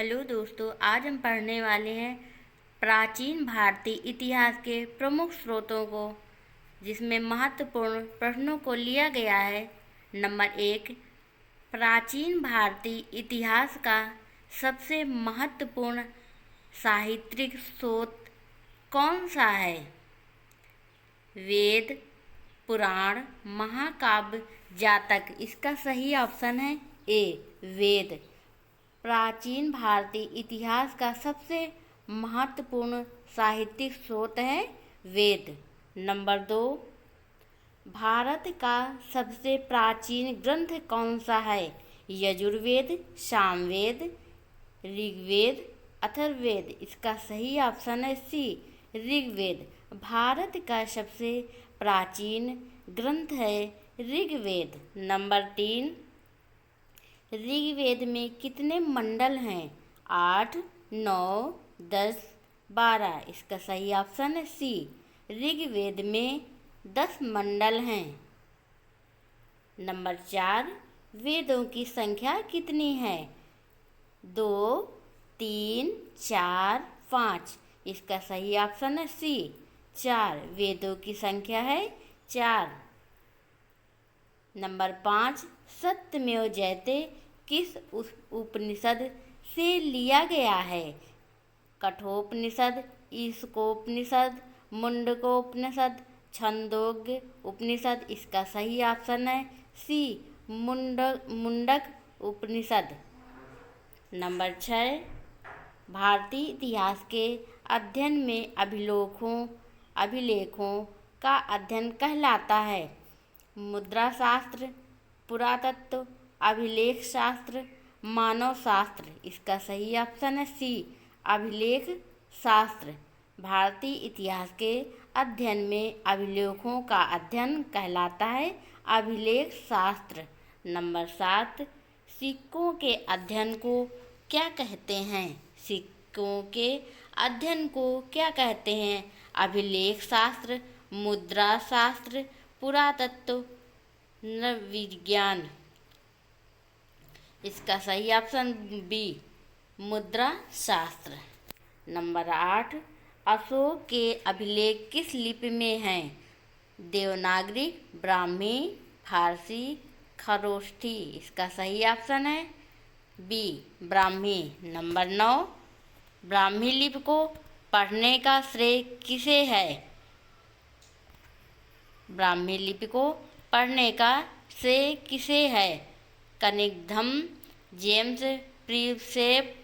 Hello दोस्तों, आज हम पढ़ने वाले हैं प्राचीन भारतीय इतिहास के प्रमुख स्रोतों को, जिसमें महत्वपूर्ण प्रश्नों को लिया गया है। नंबर 1, प्राचीन भारतीय इतिहास का सबसे महत्वपूर्ण साहित्यिक स्रोत कौन सा है? वेद, पुराण, महाकाव्य, जातक। इसका सही ऑप्शन है ए, वेद। प्राचीन भारतीय इतिहास का सबसे महत्वपूर्ण साहित्यिक स्रोत है वेद। नंबर 2, भारत का सबसे प्राचीन ग्रंथ कौन सा है? यजुर्वेद, सामवेद, ऋग्वेद, अथर्ववेद। इसका सही ऑप्शन है सी, ऋग्वेद। भारत का सबसे प्राचीन ग्रंथ है ऋग्वेद। नंबर 3, ऋग्वेद में कितने मंडल हैं? 8, 9, 10, 12। इसका सही ऑप्शन है सी, ऋग्वेद में 10 मंडल हैं। नंबर 4, वेदों की संख्या कितनी है? 2, 3, 4, 5। इसका सही ऑप्शन है सी, 4। वेदों की संख्या है 4। नंबर 5, सत्यमेव जयते किस उपनिषद से लिया गया है? कठोपनिषद, ईशकोपनिषद, मुंडकोपनिषद, छंदोग्य उपनिषद। इसका सही ऑप्शन है सी, मुंडक उपनिषद। नंबर 6, भारतीय इतिहास के अध्ययन में अभिलेखों का अध्ययन कहलाता है? मुद्रा शास्त्र, पुरातत्व, अभिलेख शास्त्र, मानव शास्त्र। इसका सही ऑप्शन है सी, अभिलेख शास्त्र। भारतीय इतिहास के अध्ययन में अभिलेखों का अध्ययन कहलाता है अभिलेख शास्त्र। नंबर 7, सिक्कों के अध्ययन को क्या कहते हैं? सिक्कों के अध्ययन को क्या कहते हैं? अभिलेख शास्त्र, मुद्रा शास्त्र, पुरातत्व, नृविज्ञान। इसका सही ऑप्शन बी, मुद्रा शास्त्र। नंबर 8, अशोक के अभिलेख किस लिपि में हैं? देवनागरी, ब्राह्मी, फारसी, खरोष्ठी। इसका सही ऑप्शन है बी, ब्राह्मी। नंबर 9, ब्राह्मी लिपि को पढ़ने का श्रेय किसे है? ब्राह्मी लिपि को पढ़ने का श्रेय किसे है? Cunningham, James Prinsep,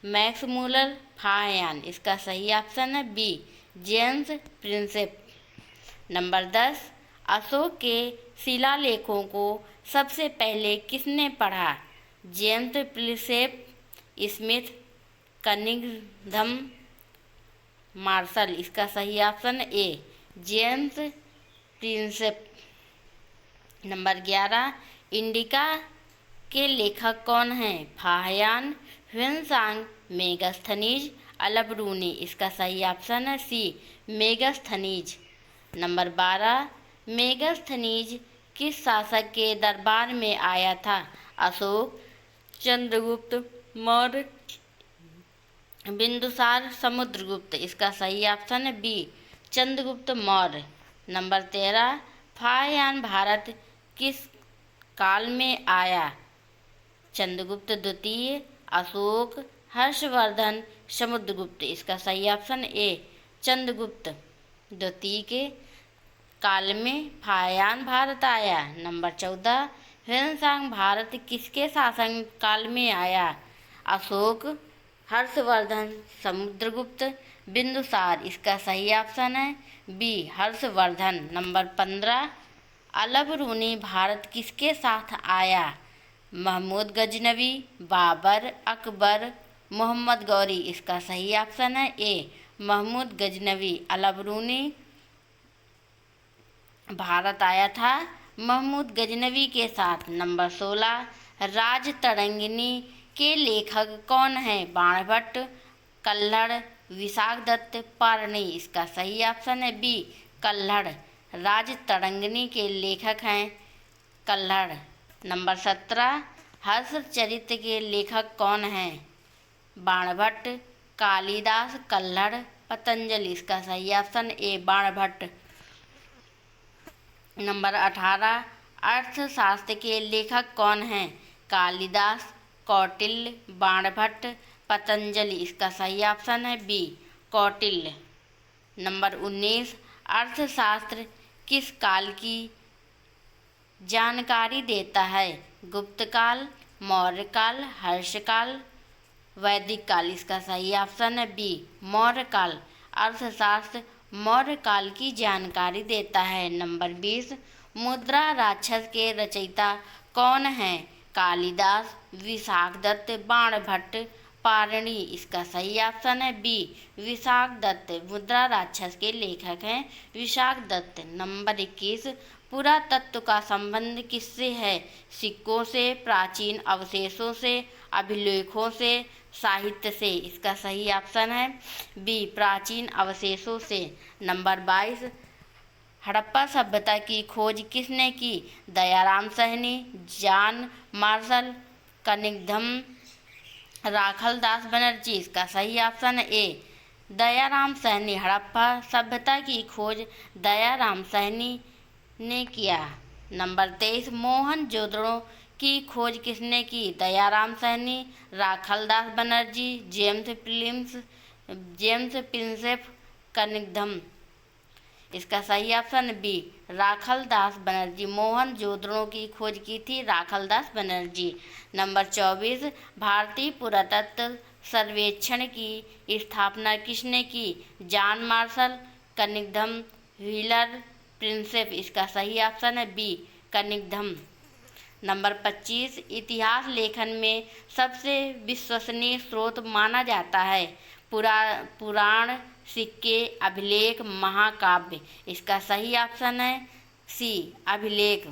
Max Muller, Fahien. इसका सही ऑप्शन है B, James Prinsep. Number 10, Ashoka के शिलालेखों को सबसे पहले किसने पढ़ा? James Prinsep, Smith, Cunningham, Marshall. इसका सही option A, James Prinsep. Number 11, Indica के लेखक कौन हैं? फाहियान, ह्वेनसांग, मेगास्थनीज, अलबरूनी। इसका सही ऑप्शन है सी, मेगास्थनीज। नंबर 12, मेगास्थनीज किस शासक के दरबार में आया था? अशोक, चंद्रगुप्त मौर्य, बिंदुसार, समुद्रगुप्त। इसका सही ऑप्शन है बी, चंद्रगुप्त मौर्य। नंबर 13, फाहियान भारत किस काल में आया? चंद्रगुप्त द्वितीय, अशोक, हर्षवर्धन, समुद्रगुप्त। इसका सही ऑप्शन ए, चंद्रगुप्त द्वितीय के काल में फाहियान भारत आया। नंबर 14, ह्वेनसांग भारत किसके शासन काल में आया? अशोक, हर्षवर्धन, समुद्रगुप्त, बिंदुसार। इसका सही ऑप्शन है बी, हर्षवर्धन। नंबर 15, अलबरूनी भारत किसके साथ आया? महमूद गजनवी, बाबर, अकबर, मोहम्मद गौरी। इसका सही ऑप्शन है ए, महमूद गजनवी। अलबरूनी भारत आया था महमूद गजनवी के साथ। नंबर 16, राजतरंगिणी के लेखक कौन हैं? बाणभट्ट, कल्हड़, विशाखदत्त, पारणी। इसका सही ऑप्शन है बी, कल्हड़। राजतरंगिणी के लेखक हैं कल्हड़। नंबर 17, हर्षचरित के लेखक कौन हैं? बाणभट्ट, कालिदास, कल्हड़, पतंजलि। इसका सही ऑप्शन ए बाणभट्ट। नंबर 18, अर्थशास्त्र के लेखक कौन हैं? कालिदास, कौटिल्य, बाणभट्ट, पतंजलि। इसका सही ऑप्शन है बी कौटिल्य। नंबर 19, अर्थशास्त्र किस काल की जानकारी देता है? गुप्त काल, मौर्य काल, हर्ष काल, वैदिक काल। इसका सही ऑप्शन है बी मौर्य काल। अर्थशास्त्र मौर्य काल की जानकारी देता है। नंबर 20, मुद्रा राक्षस के रचयिता कौन हैं? कालिदास, विशाखदत्त, बाणभट्ट, पाणिनि। इसका सही ऑप्शन है बी विशाखदत्त। मुद्रा राक्षस के लेखक हैं विशाखदत्त। नंबर 21, पुरातत्व का संबंध किससे है? सिक्कों से, प्राचीन अवशेषों से, अभिलेखों से, साहित्य से। इसका सही ऑप्शन है बी प्राचीन अवशेषों से। नंबर 22, हड़प्पा सभ्यता की खोज किसने की? Dayaram Sahni, John Marshall, Cunningham, Rakhaldas Banerjee. इसका सही ऑप्शन है ए दयाराम साहनी। हड़प्पा सभ्यता की खोज दयाराम साहनी ने किया। नंबर 23, मोहनजोदड़ो की खोज किसने की? Dayaram Sahni, Rakhaldas Banerjee, James Prinsep, Cunningham. इसका सही ऑप्शन बी राखालदास बनर्जी। मोहनजोदड़ो की खोज की थी राखालदास बनर्जी। नंबर 24, भारतीय पुरातत्व सर्वेक्षण की स्थापना किसने की? John Marshall, Cunningham, wheeler, Prinsep. इसका सही ऑप्शन है बी कनिंघम। नंबर 25, इतिहास लेखन में सबसे विश्वसनीय स्रोत माना जाता है? पुराण, सिक्के, अभिलेख, महाकाव्य। इसका सही ऑप्शन है सी अभिलेख।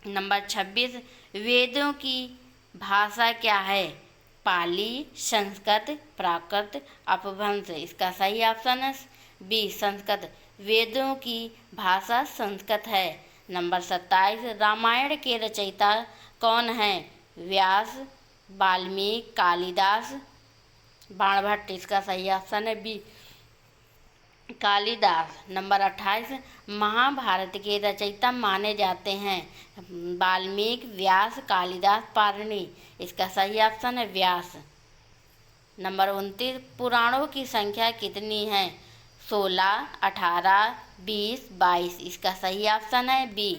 नंबर 26, वेदों की भाषा क्या है? पाली, संस्कृत, प्राकृत, अपभ्रंश। इसका सही ऑप्शन है बी संस्कृत। वेदों की भाषा संस्कृत है। नंबर 27, रामायण के रचयिता कौन हैं? व्यास, वाल्मीकि, कालिदास, बाणभट्ट। इसका सही ऑप्शन है बी कालिदास। नंबर 28, महाभारत के रचयिता माने जाते हैं? वाल्मीकि, व्यास, कालिदास, पाणिनि। इसका सही ऑप्शन है व्यास। नंबर 29, पुराणों की संख्या कितनी है? 16, 18, 20, 22। इसका सही ऑप्शन है बी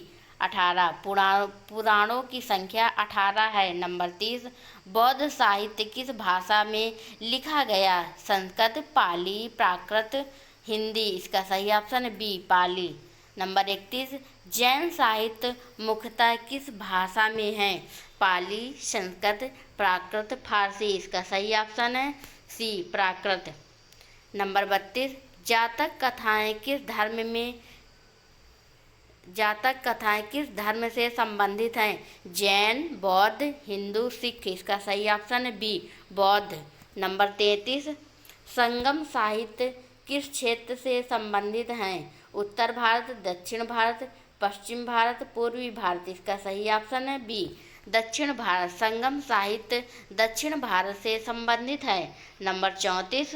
18। पुराणों की संख्या 18 है। नंबर 30, बौद्ध साहित्य किस भाषा में लिखा गया? संस्कृत, पाली, प्राकृत, हिंदी। इसका सही ऑप्शन है बी पाली। नंबर 31, जैन साहित्य मुख्यतः किस भाषा में है? पाली, संस्कृत, प्राकृत, फारसी। इसका सही ऑप्शन है सी प्राकृत। नंबर 32, जातक कथाएं किस धर्म से संबंधित हैं? जैन, बौद्ध, हिंदू, सिख। इसका सही ऑप्शन है बी बौद्ध। नंबर 33, संगम साहित्य किस क्षेत्र से संबंधित हैं? उत्तर भारत, दक्षिण भारत, पश्चिम भारत, पूर्वी भारत। इसका सही ऑप्शन है बी दक्षिण भारत। संगम साहित्य दक्षिण भारत से संबंधित है। नंबर 34,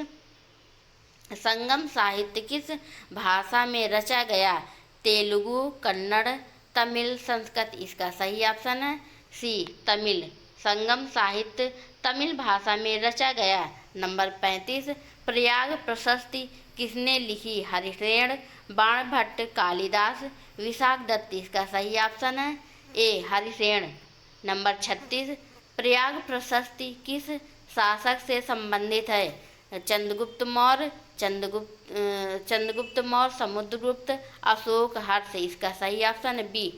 संगम साहित्य किस भाषा में रचा गया? तेलुगु, कन्नड़, तमिल, संस्कृत। इसका सही ऑप्शन है सी तमिल। संगम साहित्य तमिल भाषा में रचा गया। नंबर 35, प्रयाग प्रशस्ति किसने लिखी? हरिसेन, बाणभट्ट, कालिदास, विशाखदत्त। इसका सही ऑप्शन है ए हरिसेन। नंबर 36, प्रयाग प्रशस्ति किस शासक से संबंधित है? चंद्रगुप्त मौर्य, समुद्रगुप्त, अशोक, हर्ष। इसका सही ऑप्शन है बी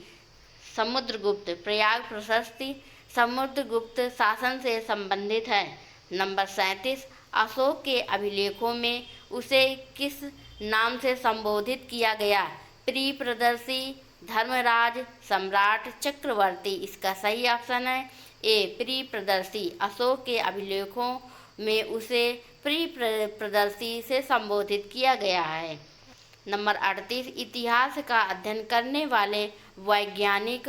समुद्रगुप्त। प्रयाग प्रशस्ति समुद्रगुप्त शासन से संबंधित है। नंबर 37, अशोक के अभिलेखों में उसे किस नाम से संबोधित किया गया? प्रियदर्शी, धर्मराज, सम्राट, चक्रवर्ती। इसका सही ऑप्शन है ए प्रियदर्शी। अशोक के अभिलेखों में उसे प्रियदर्शी से संबोधित किया गया है। नंबर 38, इतिहास का अध्ययन करने वाले वैज्ञानिक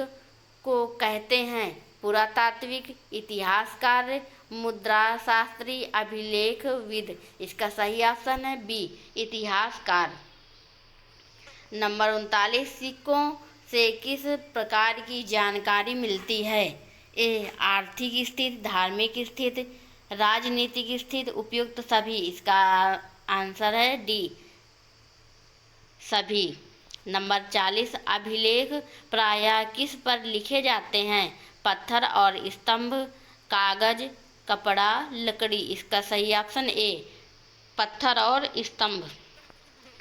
को कहते हैं? पुरातात्विक, इतिहासकार, मुद्रा शास्त्री, अभिलेखविद। इसका सही ऑप्शन है बी, इतिहासकार। नंबर 39, सिक्कों से किस प्रकार की जानकारी मिलती है? ए, आर्थिक स्थिति, धार्मिक स्थिति, राजनीतिक स्थिति, उपयुक्त सभी। इसका आंसर है डी, सभी। नंबर 40, अभिलेख प्रायः किस पर लिखे जाते हैं? पत्थर और स्तंभ, कागज, कपड़ा, लकड़ी। इसका सही ऑप्शन ए, पत्थर और स्तंभ।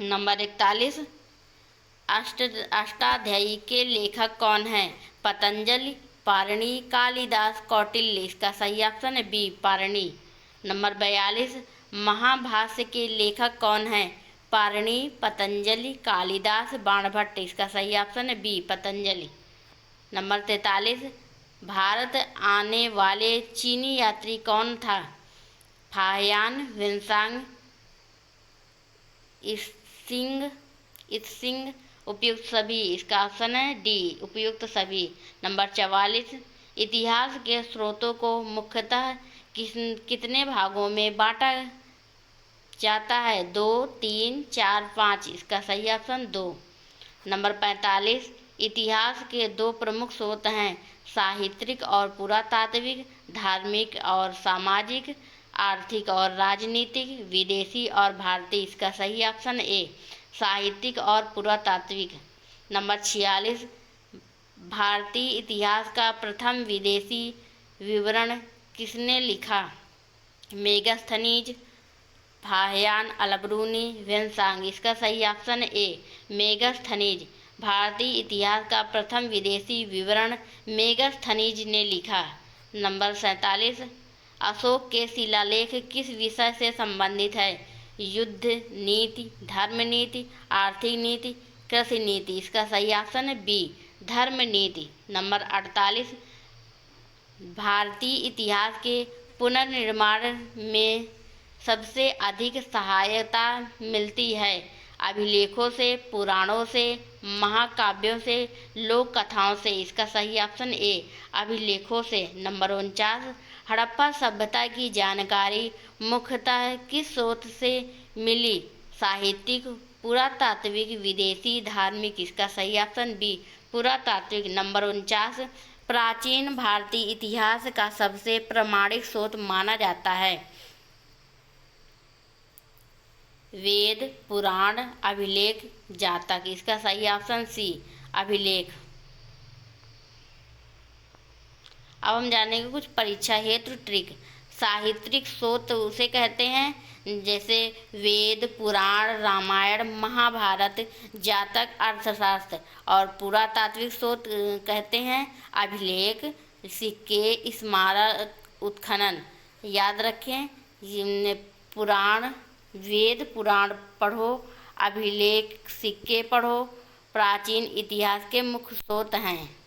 नंबर 41, अष्टाध्यायी के लेखक कौन हैं? पतंजलि, पाणिनि, कालिदास, कौटिल्य। इसका सही ऑप्शन है बी, पाणिनि। नंबर 42, महाभाष्य के लेखक कौन हैं? पाणिनि, पतंजलि, कालिदास, बाणभट्ट। इसका सही ऑप्शन है बी, पतंजलि। नंबर 43, भारत आने वाले चीनी यात्री कौन था? फाहियान, ह्वेनसांग, इत्सिंग, उपयुक्त सभी। इसका ऑप्शन है डी, उपयुक्त सभी। नंबर 44, इतिहास के स्रोतों को मुख्यतः कितने भागों में बांटा जाता है? 2, 3, 4, 5। इसका सही ऑप्शन 2। नंबर 45, इतिहास के दो प्रमुख स्रोत हैं, साहित्यिक और पुरातात्विक, धार्मिक और सामाजिक, आर्थिक और राजनीतिक, विदेशी और भारतीय। इसका सही ऑप्शन ए, साहित्यिक और पुरातात्विक। नंबर 46, भारतीय इतिहास का प्रथम विदेशी विवरण किसने लिखा? मेगास्थनीज, फाहियान, अलबरूनी, ह्वेनसांग। इसका सही ऑप्शन ए, मेगास्थनीज। भारतीय इतिहास का प्रथम विदेशी विवरण मेगास्थनीज ने लिखा। नंबर 47, अशोक के शिलालेख किस विषय से संबंधित है? युद्ध नीति, धर्म नीति, आर्थिक नीति, कृषि नीति। इसका सही ऑप्शन है बी, धर्म नीति। नंबर 48, भारतीय इतिहास के पुनर्निर्माण में सबसे अधिक सहायता मिलती है? अभिलेखों से, पुराणों से, महाकाव्यों से, लोक कथाओं से। इसका सही ऑप्शन ए, अभिलेखों से। नंबर 49, हड़प्पा सभ्यता की जानकारी मुख्यतः किस स्रोत से मिली? साहित्यिक, पुरातात्विक, विदेशी, धार्मिक। इसका सही ऑप्शन बी, पुरातात्विक। नंबर 49, प्राचीन भारतीय इतिहास का सबसे प्रामाणिक स्रोत माना जाता है? वेद, पुराण, अभिलेख, जातक। इसका सही ऑप्शन सी, अभिलेख। अब हम जानेंगे कुछ परीक्षा हेतु ट्रिक। साहित्यिक स्रोत उसे कहते हैं जैसे वेद, पुराण, रामायण, महाभारत, जातक, अर्थशास्त्र। और पुरातात्विक स्रोत कहते हैं अभिलेख, सिक्के, स्मारक, उत्खनन। याद रखें, पुराण, वेद पुराण पढ़ो, अभिलेख सिक्के पढ़ो, प्राचीन इतिहास के मुख्य स्रोत हैं।